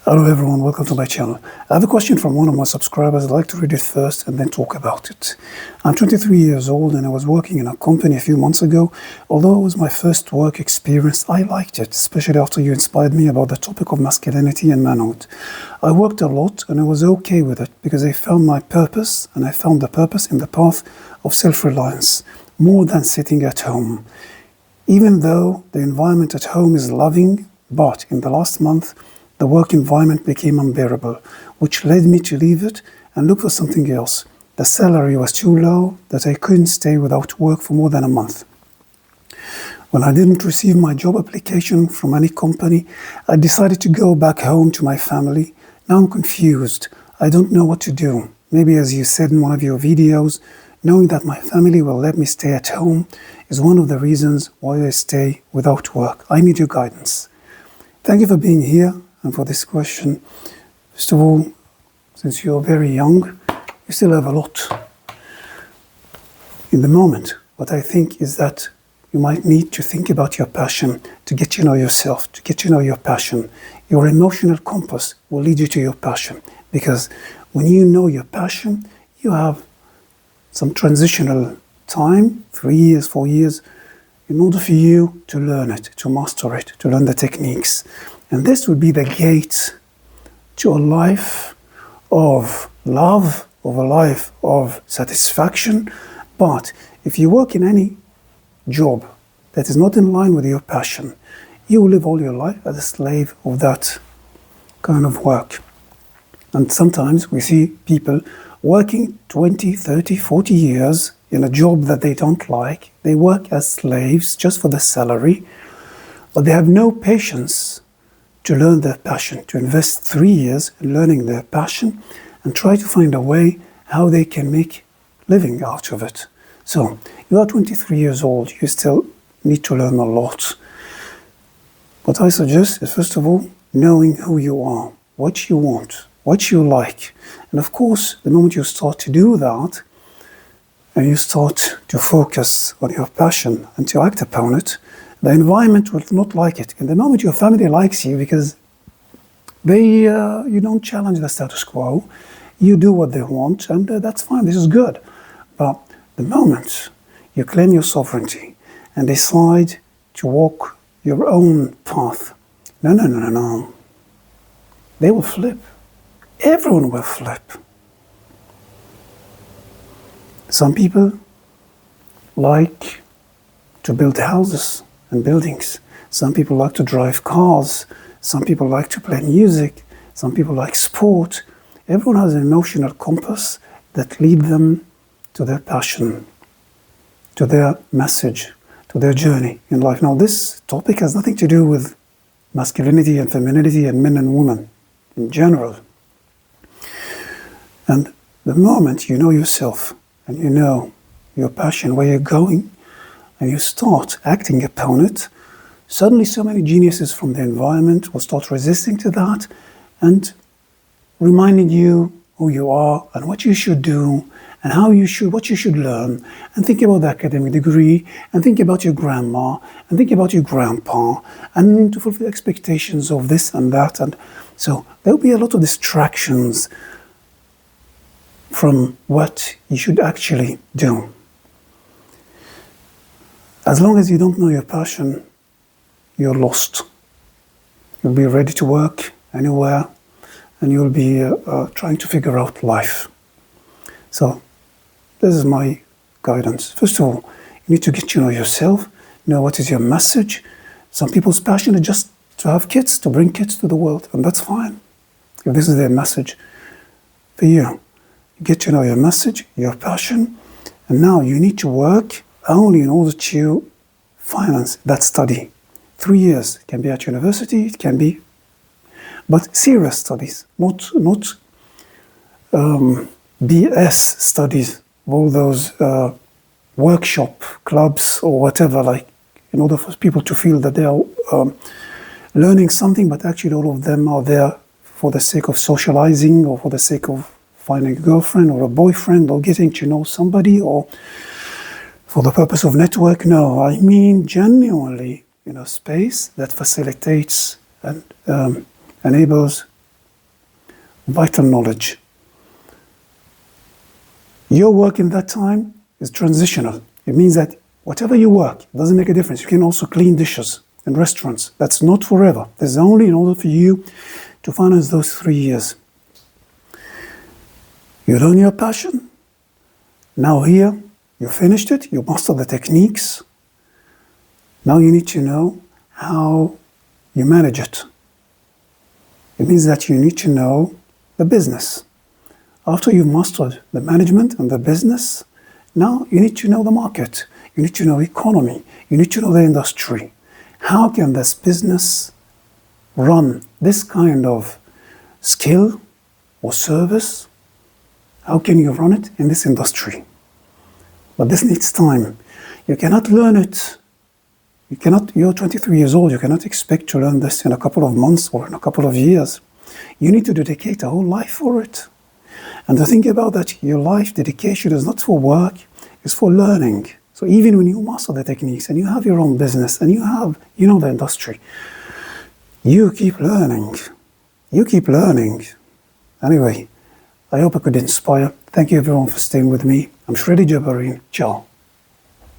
Hello everyone, welcome to my channel. I have a question from one of my subscribers. I'd like to read it first and then talk about it. I'm 23 years old and I was working in a company a few months ago. Although it was my first work experience, I liked it, especially after you inspired me about the topic of masculinity and manhood. I worked a lot and I was okay with it because I found my purpose, and I found the purpose in the path of self-reliance, more than sitting at home. Even though the environment at home is loving, but in the last month, the work environment became unbearable, which led me to leave it and look for something else. The salary was too low that I couldn't stay without work for more than a month. When I didn't receive my job application from any company, I decided to go back home to my family. Now I'm confused. I don't know what to do. Maybe, as you said in one of your videos, knowing that my family will let me stay at home is one of the reasons why I stay without work. I need your guidance. Thank you for being here and for this question. First of all, since you're very young, you still have a lot in the moment. What I think is that you might need to think about your passion, to get to know yourself, to get to know your passion. Your emotional compass will lead you to your passion, because when you know your passion, you have some transitional time, 3 years, 4 years, in order for you to learn it, to master it, to learn the techniques. And this would be the gate to a life of love, of a life of satisfaction. But if you work in any job that is not in line with your passion, you will live all your life as a slave of that kind of work. And sometimes we see people working 20, 30, 40 years in a job that they don't like. They work as slaves just for the salary, but they have no patience to learn their passion, to invest 3 years in learning their passion and try to find a way how they can make living out of it. So, you are 23 years old, you still need to learn a lot. What I suggest is, first of all, knowing who you are, what you want, what you like. And of course, the moment you start to do that, and you start to focus on your passion and to act upon it, the environment will not like it. And the moment your family likes you, because you don't challenge the status quo, you do what they want, and that's fine, this is good. But the moment you claim your sovereignty and decide to walk your own path, no. They will flip. Everyone will flip. Some people like to build houses and buildings. Some people like to drive cars. Some people like to play music. Some people like sport. Everyone has an emotional compass that leads them to their passion, to their message, to their journey in life. Now, this topic has nothing to do with masculinity and femininity and men and women in general. And the moment you know yourself and you know your passion, where you're going, and you start acting upon it, suddenly so many geniuses from the environment will start resisting to that and reminding you who you are and what you should do and what you should learn, and think about the academic degree, and think about your grandma, and think about your grandpa, and to fulfill expectations of this and that. And so there'll be a lot of distractions from what you should actually do. As long as you don't know your passion, you're lost. You'll be ready to work anywhere, and you'll be trying to figure out life. So, this is my guidance. First of all, you need to get to know yourself, know what is your message. Some people's passion is just to have kids, to bring kids to the world, and that's fine. If this is their message for you, get to know your message, your passion, and now you need to work only in order to finance that study. 3 years, it can be at university, it can be, but serious studies, not BS studies, all those workshop clubs or whatever, like in order for people to feel that they are learning something, but actually all of them are there for the sake of socializing or for the sake of finding a girlfriend or a boyfriend or getting to know somebody or for the purpose of network. No, I mean genuinely in a space that facilitates and enables vital knowledge. Your work in that time is transitional. It means that whatever you work, it doesn't make a difference. You can also clean dishes in restaurants. That's not forever. This is only in order for you to finance those 3 years. You learn your passion. Now here, you finished it, you mastered the techniques. Now you need to know how you manage it. It means that you need to know the business. After you've mastered the management and the business, now you need to know the market. You need to know economy. You need to know the industry. How can this business run this kind of skill or service? How can you run it in this industry? But this needs time. You cannot learn it. You're 23 years old, you cannot expect to learn this in a couple of months or in a couple of years. You need to dedicate a whole life for it. And to think about that, your life dedication is not for work, it's for learning. So even when you master the techniques and you have your own business and you know the industry, you keep learning. You keep learning. Anyway, I hope I could inspire. Thank you everyone for staying with me. I'm Shreddy Jabareen. Ciao.